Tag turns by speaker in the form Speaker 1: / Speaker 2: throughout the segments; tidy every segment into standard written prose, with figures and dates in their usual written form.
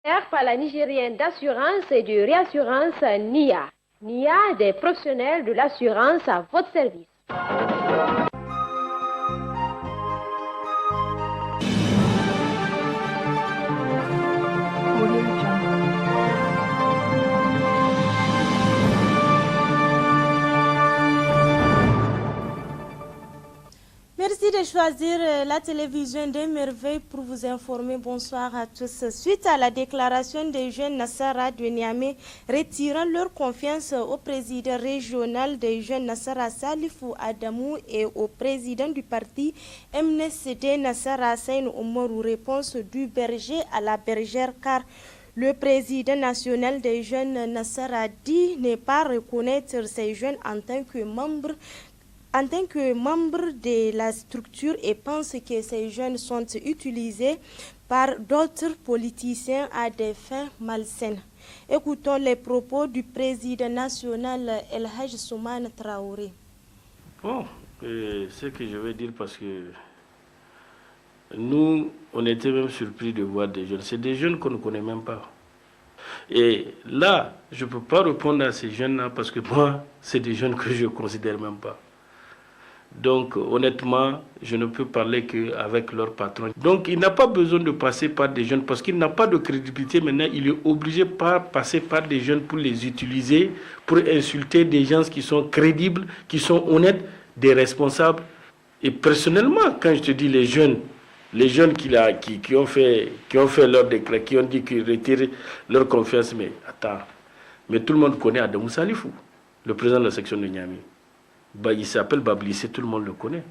Speaker 1: Par la Nigérienne d'assurance et de réassurance NIA. NIA, des professionnels de l'assurance à votre service.
Speaker 2: Merci de choisir la télévision des merveilles pour vous informer. Bonsoir à tous. Suite à la déclaration des jeunes Nassara de Niamey retirant leur confiance au président régional des jeunes Nassara Salifou Adamou et au président du parti MNSD Nassara Sain Oumarou, réponse du berger à la bergère car le président national des jeunes Nassara dit ne pas reconnaître ces jeunes en tant que membres de la structure et pense que ces jeunes sont utilisés par d'autres politiciens à des fins malsaines. Écoutons les propos du président national El Haj Soumane Traoré.
Speaker 3: Bon, ce que je vais dire parce que nous, on était même surpris de voir des jeunes. C'est des jeunes qu'on ne connaît même pas. Et là, je ne peux pas répondre à ces jeunes-là parce que moi, c'est des jeunes que je ne considère même pas. Donc, honnêtement, je ne peux parler qu'avec leur patron. Donc, il n'a pas besoin de passer par des jeunes parce qu'il n'a pas de crédibilité. Maintenant, il est obligé de passer par des jeunes pour les utiliser, pour insulter des gens qui sont crédibles, qui sont honnêtes, des responsables. Et personnellement, quand je te dis les jeunes qui ont fait leur décret, qui ont dit qu'ils retirent leur confiance, mais attends, mais tout le monde connaît Adamou Salifou, le président de la section de Niamey. Il s'appelle Bablissé, tout le monde le connaît.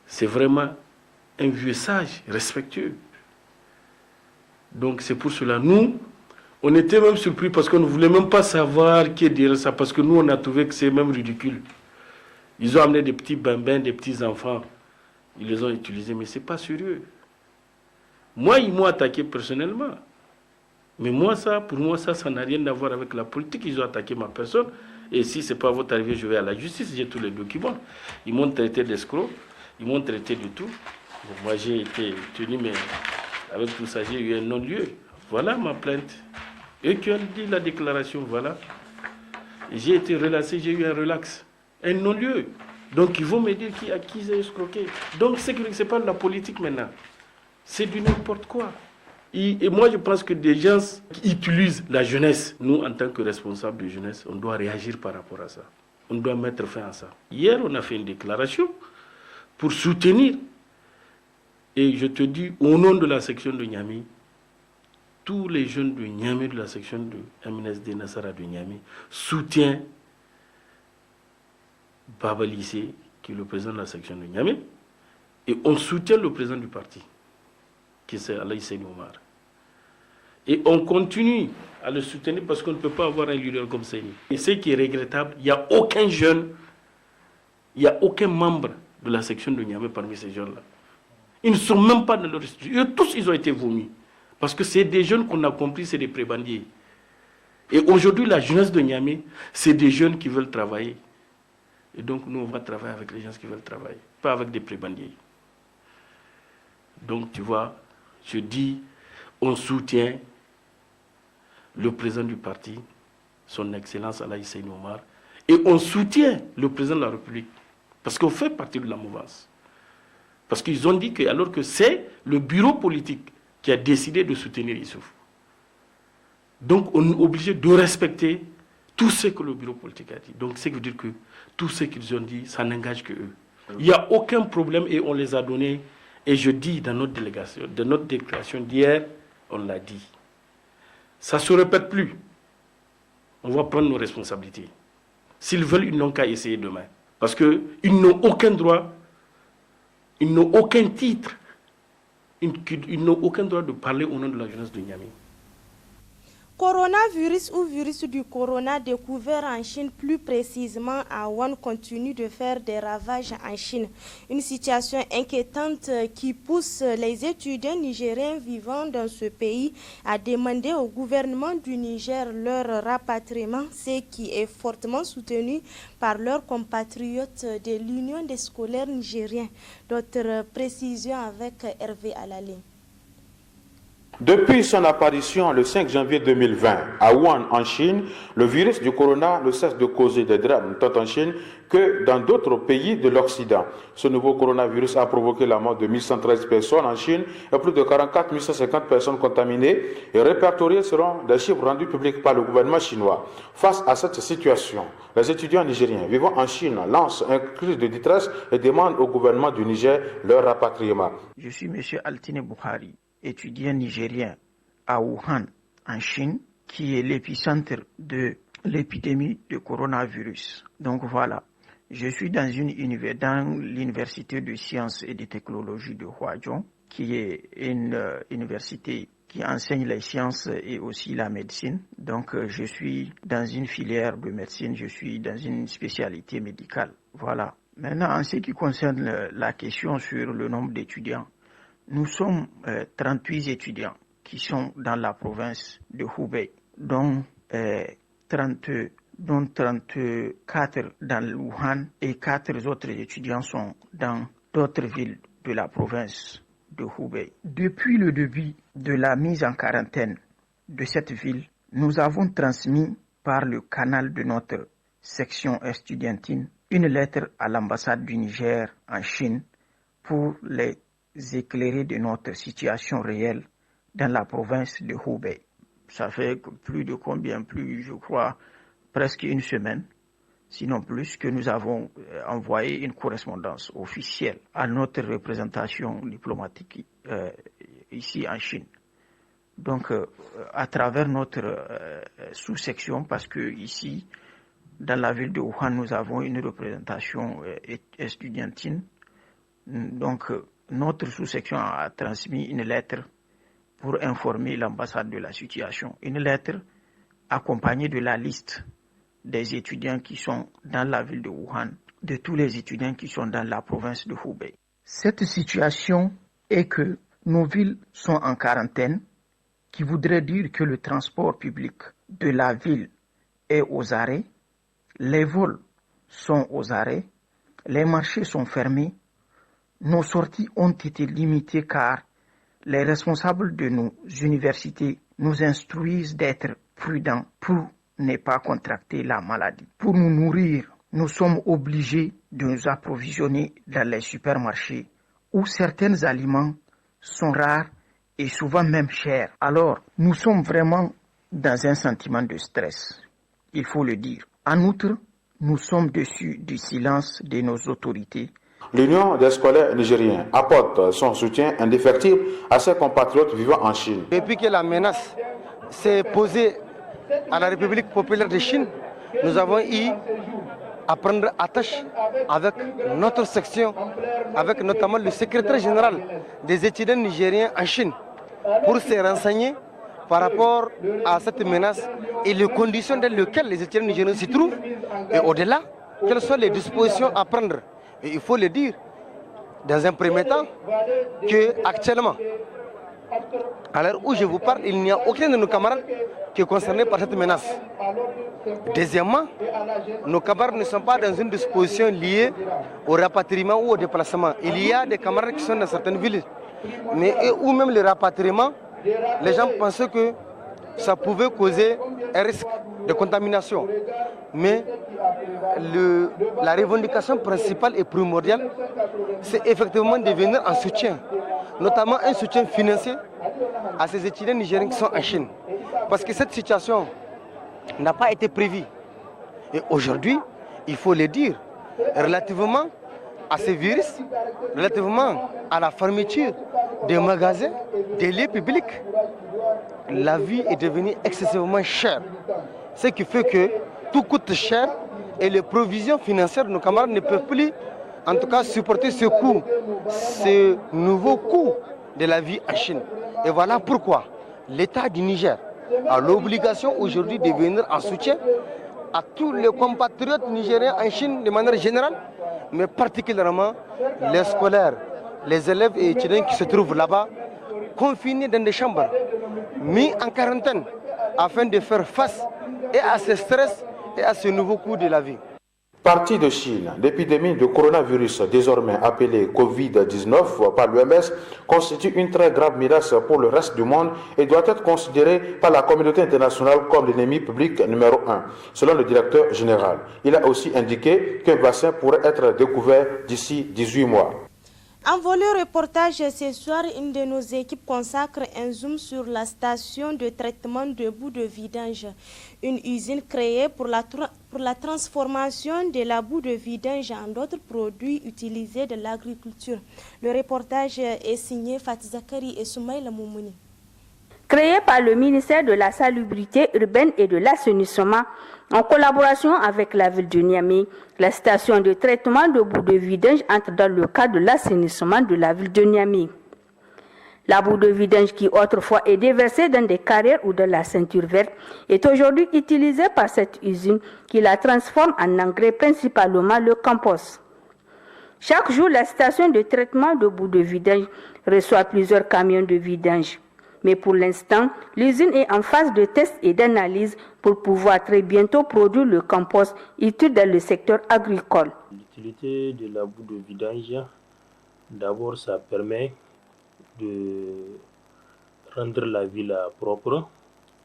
Speaker 3: C'est vraiment un vieux sage, respectueux. Donc c'est pour cela, nous, on était même surpris parce qu'on ne voulait même pas savoir qui est derrière ça, parce que nous, on a trouvé que c'est même ridicule. Ils ont amené des petits bambins, des petits enfants, ils les ont utilisés, mais ce n'est pas sérieux. Moi, ils m'ont attaqué personnellement. Mais moi, pour moi, ça n'a rien à voir avec la politique. Ils ont attaqué ma personne. Et si ce n'est pas votre arrivée, je vais à la justice, j'ai tous les documents. Ils m'ont traité d'escroc, ils m'ont traité de tout. Bon, moi, j'ai été tenu, mais avec tout ça, j'ai eu un non-lieu. Voilà ma plainte. Eux qui ont dit la déclaration, voilà. J'ai été relâché, j'ai eu un relax. Un non-lieu. Donc, ils vont me dire à qui j'ai escroqué. Donc, ce n'est pas de la politique maintenant. C'est du n'importe quoi. Et moi, je pense que des gens qui utilisent la jeunesse, nous, en tant que responsables de jeunesse, on doit réagir par rapport à ça. On doit mettre fin à ça. Hier, on a fait une déclaration pour soutenir. Et je te dis, au nom de la section de Niamey, tous les jeunes de Niamey, de la section de MNSD Nassara de Niamey, soutiennent Baba Lissé, qui est le président de la section de Niamey, et on soutient le président du parti, qui est Alaï Seyni Omar. Et on continue à le soutenir parce qu'on ne peut pas avoir un leader comme Seyni. Et ce qui est regrettable, il n'y a aucun jeune, il n'y a aucun membre de la section de Niamey parmi ces jeunes-là. Ils ne sont même pas dans leur structure. Tous, ils ont été vomis. Parce que c'est des jeunes qu'on a compris, c'est des prébandiers. Et aujourd'hui, la jeunesse de Niamey, c'est des jeunes qui veulent travailler. Et donc, nous, on va travailler avec les gens qui veulent travailler, pas avec des prébandiers. Donc, tu vois, je dis, on soutient le président du parti, son Excellence Alaï Seyni Omar, et on soutient le président de la République, parce qu'on fait partie de la mouvance. Parce qu'ils ont dit que, alors que c'est le bureau politique qui a décidé de soutenir Issouf. Donc, on est obligé de respecter tout ce que le bureau politique a dit. Donc, ça veut dire que tout ce qu'ils ont dit, ça n'engage que eux. Il n'y a aucun problème et on les a donnés. Et je dis dans notre délégation, de notre déclaration d'hier, on l'a dit. Ça ne se répète plus. On va prendre nos responsabilités. S'ils veulent, ils n'ont qu'à essayer demain. Parce qu'ils n'ont aucun droit, ils n'ont aucun titre, ils n'ont aucun droit de parler au nom de la jeunesse de Niamey.
Speaker 2: Coronavirus ou virus du corona découvert en Chine, plus précisément à Wuhan, continue de faire des ravages en Chine. Une situation inquiétante qui pousse les étudiants nigériens vivant dans ce pays à demander au gouvernement du Niger leur rapatriement, ce qui est fortement soutenu par leurs compatriotes de l'Union des scolaires nigériens. D'autres précisions avec Hervé Alalé.
Speaker 4: Depuis son apparition le 5 janvier 2020 à Wuhan en Chine, le virus du corona ne cesse de causer des drames tant en Chine que dans d'autres pays de l'Occident. Ce nouveau coronavirus a provoqué la mort de 1113 personnes en Chine et plus de 44 150 personnes contaminées et répertoriées selon des chiffres rendus publics par le gouvernement chinois. Face à cette situation, les étudiants nigériens vivant en Chine lancent un cri de détresse et demandent au gouvernement du Niger leur rapatriement.
Speaker 5: Je suis M. Altine Buhari, étudiant nigérien à Wuhan, en Chine, qui est l'épicentre de l'épidémie de coronavirus. Donc voilà, je suis dans l'université de sciences et de technologie de Huazhong, qui est une université qui enseigne les sciences et aussi la médecine. Donc je suis dans une filière de médecine, je suis dans une spécialité médicale. Voilà. Maintenant, en ce qui concerne la question sur le nombre d'étudiants, nous sommes 38 étudiants qui sont dans la province de Hubei, dont 34 dans Wuhan et 4 autres étudiants sont dans d'autres villes de la province de Hubei. Depuis le début de la mise en quarantaine de cette ville, nous avons transmis par le canal de notre section estudiantine une lettre à l'ambassade du Niger en Chine pour les éclairer de notre situation réelle dans la province de Hubei. Ça fait je crois, presque une semaine, sinon plus, que nous avons envoyé une correspondance officielle à notre représentation diplomatique ici en Chine. Donc, à travers notre sous-section, parce que ici, dans la ville de Wuhan, nous avons une représentation estudiantine. Donc, notre sous-section a transmis une lettre pour informer l'ambassade de la situation. Une lettre accompagnée de la liste des étudiants qui sont dans la ville de Wuhan, de tous les étudiants qui sont dans la province de Hubei. Cette situation est que nos villes sont en quarantaine, qui voudrait dire que le transport public de la ville est aux arrêts, les vols sont aux arrêts, les marchés sont fermés, nos sorties ont été limitées car les responsables de nos universités nous instruisent d'être prudents pour ne pas contracter la maladie. Pour nous nourrir, nous sommes obligés de nous approvisionner dans les supermarchés où certains aliments sont rares et souvent même chers. Alors, nous sommes vraiment dans un sentiment de stress, il faut le dire. En outre, nous sommes déçus du silence de nos autorités.
Speaker 4: L'Union des scolaires nigériens apporte son soutien indéfectible à ses compatriotes vivant en Chine.
Speaker 6: Depuis que la menace s'est posée à la République populaire de Chine, nous avons eu à prendre attache avec notre section, avec notamment le secrétaire général des étudiants nigériens en Chine, pour se renseigner par rapport à cette menace et les conditions dans lesquelles les étudiants nigériens se trouvent, et au-delà, quelles sont les dispositions à prendre. Et il faut le dire, dans un premier temps, qu'actuellement, à l'heure où je vous parle, il n'y a aucun de nos camarades qui est concerné par cette menace. Deuxièmement, nos camarades ne sont pas dans une disposition liée au rapatriement ou au déplacement. Il y a des camarades qui sont dans certaines villes, mais ou même le rapatriement, les gens pensaient que ça pouvait causer un risque de contamination. Mais la revendication principale et primordiale, c'est effectivement de venir en soutien, notamment un soutien financier à ces étudiants nigériens qui sont en Chine. Parce que cette situation n'a pas été prévue. Et aujourd'hui, il faut le dire, relativement à ce virus, relativement à la fermeture des magasins, des lieux publics, la vie est devenue excessivement chère. Ce qui fait que tout coûte cher et les provisions financières de nos camarades ne peuvent plus, en tout cas, supporter ce coût, ce nouveau coût de la vie en Chine. Et voilà pourquoi l'État du Niger a l'obligation aujourd'hui de venir en soutien à tous les compatriotes nigériens en Chine de manière générale, mais particulièrement les scolaires, les élèves et étudiants qui se trouvent là-bas, confinés dans des chambres, mis en quarantaine, afin de faire face et à ce stress et à ce nouveau coût de la vie.
Speaker 4: Partie de Chine, l'épidémie de coronavirus, désormais appelée Covid-19 par l'OMS, constitue une très grave menace pour le reste du monde et doit être considérée par la communauté internationale comme l'ennemi public numéro 1, selon le directeur général. Il a aussi indiqué qu'un vaccin pourrait être découvert d'ici 18 mois.
Speaker 2: En volet reportage ce soir, une de nos équipes consacre un zoom sur la station de traitement de boue de vidange. Une usine créée pour la transformation de la boue de vidange en d'autres produits utilisés de l'agriculture. Le reportage est signé Fatih Zakari et Soumaïla Moumouni.
Speaker 7: Créée par le ministère de la Salubrité urbaine et de l'assainissement, en collaboration avec la ville de Niamey, la station de traitement de boue de vidange entre dans le cadre de l'assainissement de la ville de Niamey. La boue de vidange qui autrefois est déversée dans des carrières ou dans la ceinture verte est aujourd'hui utilisée par cette usine qui la transforme en engrais, principalement le compost. Chaque jour, la station de traitement de boue de vidange reçoit plusieurs camions de vidange. Mais pour l'instant, l'usine est en phase de test et d'analyse pour pouvoir très bientôt produire le compost utile dans le secteur agricole.
Speaker 3: L'utilité de la boue de vidange, d'abord, ça permet de rendre la ville propre.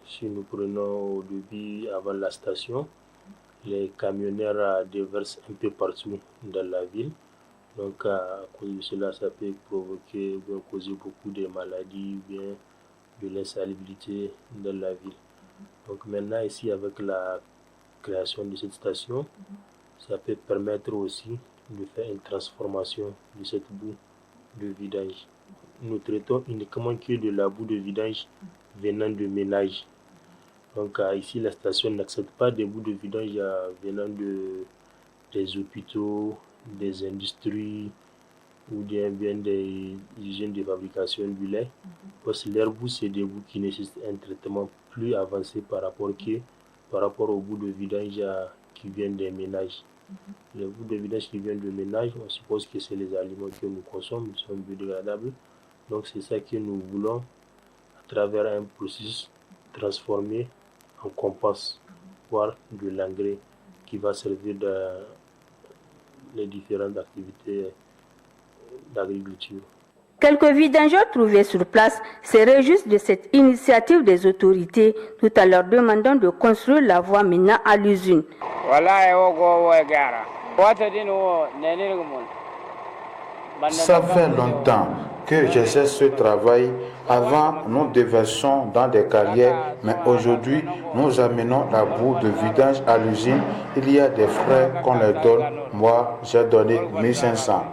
Speaker 3: Si nous prenons au début, avant la station, les camionneurs déversent un peu partout dans la ville. Donc, à cause de cela, ça peut provoquer ou causer beaucoup de maladies, bien de l'insalubrité dans la ville. Donc maintenant ici avec la création de cette station, ça peut permettre aussi de faire une transformation de cette boue de vidange. Nous traitons uniquement que de la boue de vidange venant de ménages. Donc ici la station n'accepte pas des boues de vidange venant des hôpitaux, des industries, ou bien des usines de fabrication du lait, parce que leurs boues, c'est des boues qui nécessitent un traitement plus avancé par rapport aux boues de vidange qui viennent des ménages. Les boues de vidange qui viennent des ménages, on suppose que c'est les aliments que nous consommons, ils sont biodégradables. Donc c'est ça que nous voulons, à travers un processus transformé en compost, voire de l'engrais qui va servir dans les différentes activités d'agriculture.
Speaker 7: Quelques vidangeurs trouvés sur place se réjouissent de cette initiative des autorités tout en leur demandant de construire la voie menant à l'usine.
Speaker 4: Ça fait longtemps que j'essaie ce travail. Avant, nous déversons dans des carrières, mais aujourd'hui, nous amenons la boue de vidange à l'usine. Il y a des frais qu'on leur donne. Moi, j'ai donné 1500.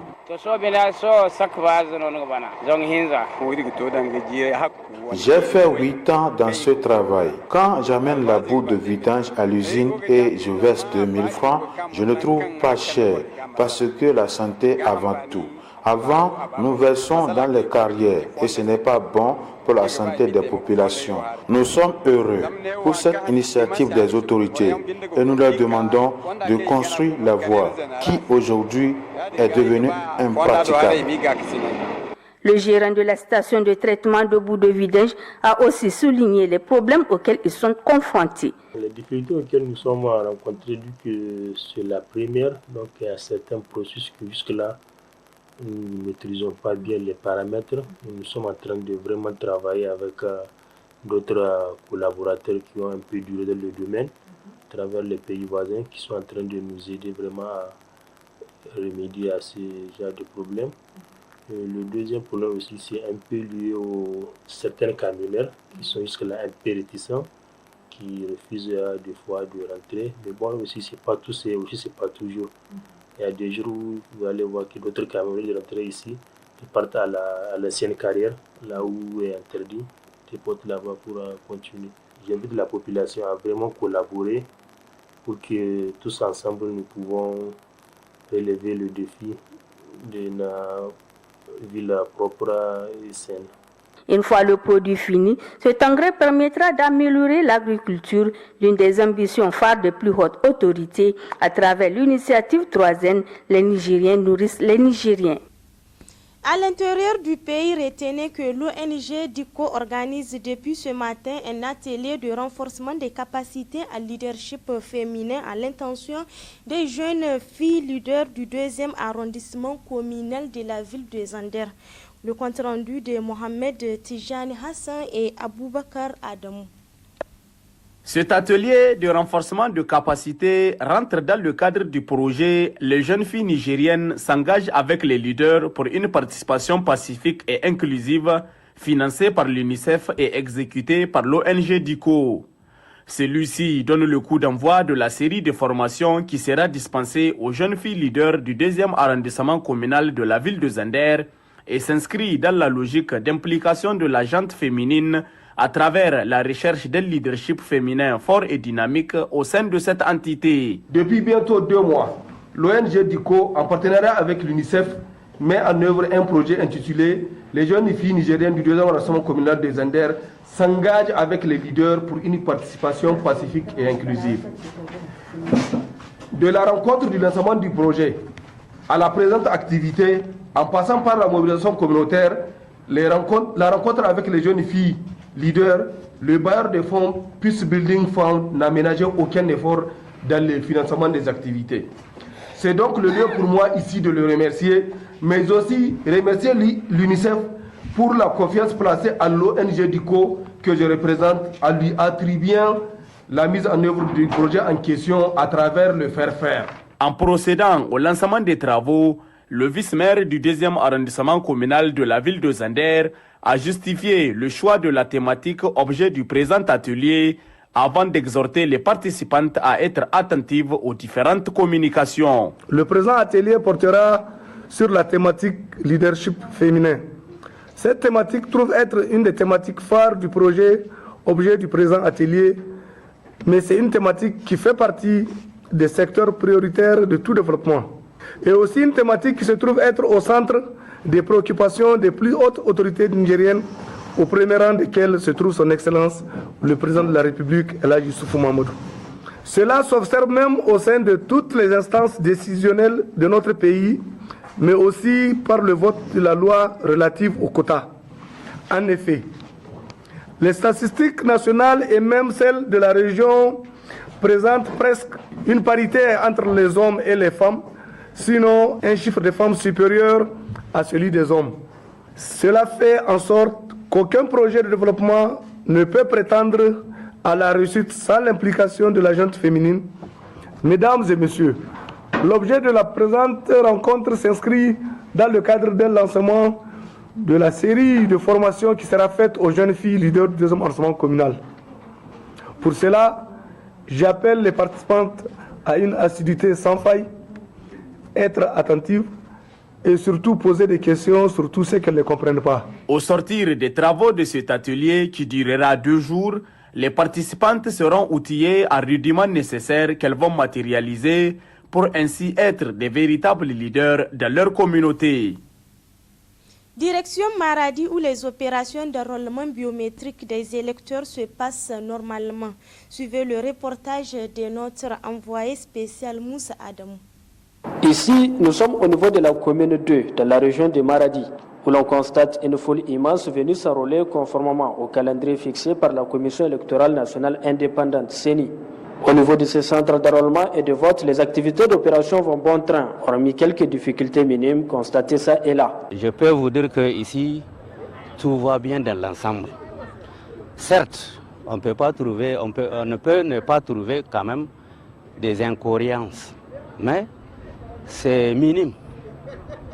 Speaker 4: J'ai fait 8 ans dans ce travail. Quand j'amène la boue de vidange à l'usine et je verse 2000 francs, je ne trouve pas cher parce que la santé avant tout. Avant, nous versons dans les carrières et ce n'est pas bon pour la santé des populations. Nous sommes heureux pour cette initiative des autorités et nous leur demandons de construire la voie qui aujourd'hui est devenue impraticable.
Speaker 7: Le gérant de la station de traitement de boue de vidange a aussi souligné les problèmes auxquels ils sont confrontés.
Speaker 3: Les difficultés auxquelles nous sommes rencontrés, vu que c'est la première, donc il y a certains processus que jusque-là, nous ne maîtrisons pas bien les paramètres. Nous sommes en train de vraiment travailler avec d'autres collaborateurs qui ont un peu duré dans le domaine, à travers les pays voisins, qui sont en train de nous aider vraiment à remédier à ce genre de problèmes. Le deuxième problème aussi, c'est un peu lié aux certains camionneurs qui sont jusque-là un peu réticents, qui refusent des fois de rentrer. Mais bon, aussi, c'est pas tout, c'est pas toujours. Il y a des jours où vous allez voir que d'autres camionneurs rentrent ici, ils partent à l'ancienne carrière, là où est interdit, ils portent là-bas pour continuer. J'invite la population à vraiment collaborer pour que tous ensemble nous pouvons relever le défi d'une ville propre et saine.
Speaker 7: Une fois le produit fini, cet engrais permettra d'améliorer l'agriculture, l'une des ambitions phares des plus hautes autorités à travers l'initiative 3N, les Nigériens nourrissent les Nigériens.
Speaker 2: À l'intérieur du pays, retenez que l'ONG DICO organise depuis ce matin un atelier de renforcement des capacités à leadership féminin à l'intention des jeunes filles leaders du 2e arrondissement communal de la ville de Zander. Le compte rendu de Mohamed Tijani Hassan et Aboubakar Adamou.
Speaker 8: Cet atelier de renforcement de capacités rentre dans le cadre du projet Les jeunes filles nigériennes s'engagent avec les leaders pour une participation pacifique et inclusive financé par l'UNICEF et exécuté par l'ONG DICO. Celui-ci donne le coup d'envoi de la série de formations qui sera dispensée aux jeunes filles leaders du 2e arrondissement communal de la ville de Zander et s'inscrit dans la logique d'implication de la gente féminine à travers la recherche d'un leadership féminin fort et dynamique au sein de cette entité.
Speaker 9: Depuis bientôt 2 mois, l'ONG DICO, en partenariat avec l'UNICEF, met en œuvre un projet intitulé « Les jeunes filles nigériennes du 2e arrondissement communal de Zander s'engagent avec les leaders pour une participation pacifique et inclusive ». De la rencontre du lancement du projet à la présente activité, en passant par la mobilisation communautaire, la rencontre avec les jeunes filles leader, le bailleur de fonds Peace Building Fund n'a ménagé aucun effort dans le financement des activités. C'est donc le lieu pour moi ici de le remercier, mais aussi remercier l'UNICEF pour la confiance placée à l'ONG DICO que je représente en lui attribuant la mise en œuvre du projet en question à travers le faire-faire.
Speaker 8: En procédant au lancement des travaux, le vice-maire du 2e arrondissement communal de la ville de Zander a justifié le choix de la thématique objet du présent atelier avant d'exhorter les participantes à être attentives aux différentes communications.
Speaker 9: Le présent atelier portera sur la thématique leadership féminin. Cette thématique trouve être une des thématiques phares du projet objet du présent atelier, mais c'est une thématique qui fait partie des secteurs prioritaires de tout développement. Et aussi une thématique qui se trouve être au centre des préoccupations des plus hautes autorités nigériennes, au premier rang desquelles se trouve son Excellence, le président de la République, El Hadji Issoufou Mahamadou. Cela s'observe même au sein de toutes les instances décisionnelles de notre pays, mais aussi par le vote de la loi relative aux quotas. En effet, les statistiques nationales et même celles de la région présentent presque une parité entre les hommes et les femmes, sinon un chiffre de femmes supérieur à celui des hommes. Cela fait en sorte qu'aucun projet de développement ne peut prétendre à la réussite sans l'implication de la gente féminine. Mesdames et messieurs, l'objet de la présente rencontre s'inscrit dans le cadre d'un lancement de la série de formations qui sera faite aux jeunes filles leaders du 2e arrondissement communal. Pour cela, j'appelle les participantes à une assiduité sans faille, être attentives et surtout poser des questions sur tout ce qu'elles ne comprennent pas.
Speaker 8: Au sortir des travaux de cet atelier qui durera 2 jours, les participantes seront outillées en rudiments nécessaires qu'elles vont matérialiser pour ainsi être des véritables leaders dans leur communauté.
Speaker 2: Direction Maradi où les opérations d'enrôlement biométrique des électeurs se passent normalement. Suivez le reportage de notre envoyé spécial Moussa Adamou.
Speaker 10: Ici, nous sommes au niveau de la commune 2, dans la région de Maradi, où l'on constate une foule immense venue s'enrôler conformément au calendrier fixé par la Commission électorale nationale indépendante, CENI. Au niveau de ces centres d'enrôlement et de vote, les activités d'opération vont bon train, hormis quelques difficultés minimes constatées ça et là.
Speaker 11: Je peux vous dire qu'ici, tout va bien dans l'ensemble. Certes, on ne peut ne pas trouver quand même des incohérences, mais c'est minime.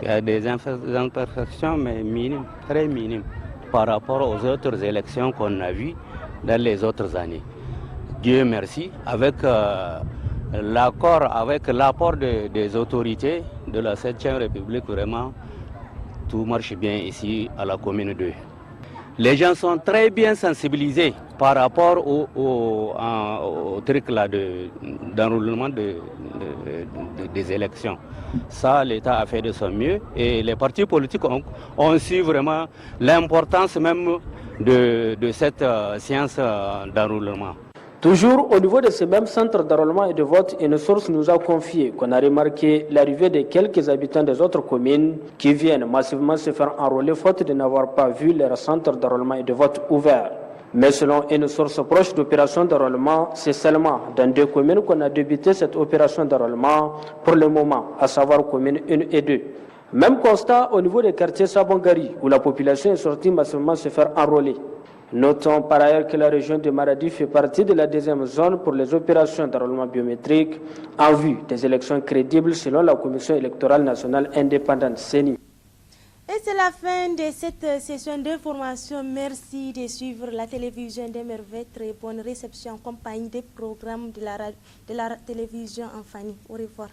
Speaker 11: Il y a des imperfections, mais minimes, très minimes, par rapport aux autres élections qu'on a vues dans les autres années. Dieu merci, avec l'apport des autorités de la 7e République, vraiment, tout marche bien ici à la commune 2. Les gens sont très bien sensibilisés par rapport au truc là d'enrôlement des élections. Ça, l'État a fait de son mieux et les partis politiques ont su vraiment l'importance même de cette science d'enrôlement.
Speaker 10: Toujours au niveau de ces mêmes centres d'enrôlement et de vote, une source nous a confié qu'on a remarqué l'arrivée de quelques habitants des autres communes qui viennent massivement se faire enrôler faute de n'avoir pas vu leur centre d'enrôlement et de vote ouvert. Mais selon une source proche d'opération d'enrôlement, c'est seulement dans 2 communes qu'on a débuté cette opération d'enrôlement pour le moment, à savoir communes 1 et 2. Même constat au niveau des quartiers Sabongari, où la population est sortie massivement se faire enrôler. Notons par ailleurs que la région de Maradi fait partie de la 2e zone pour les opérations d'enrôlement biométrique en vue des élections crédibles selon la Commission électorale nationale indépendante CENI.
Speaker 2: Et c'est la fin de cette session d'information. Merci de suivre la télévision des merveilles. Très bonne réception en compagnie des programmes de la télévision en famille. Au revoir.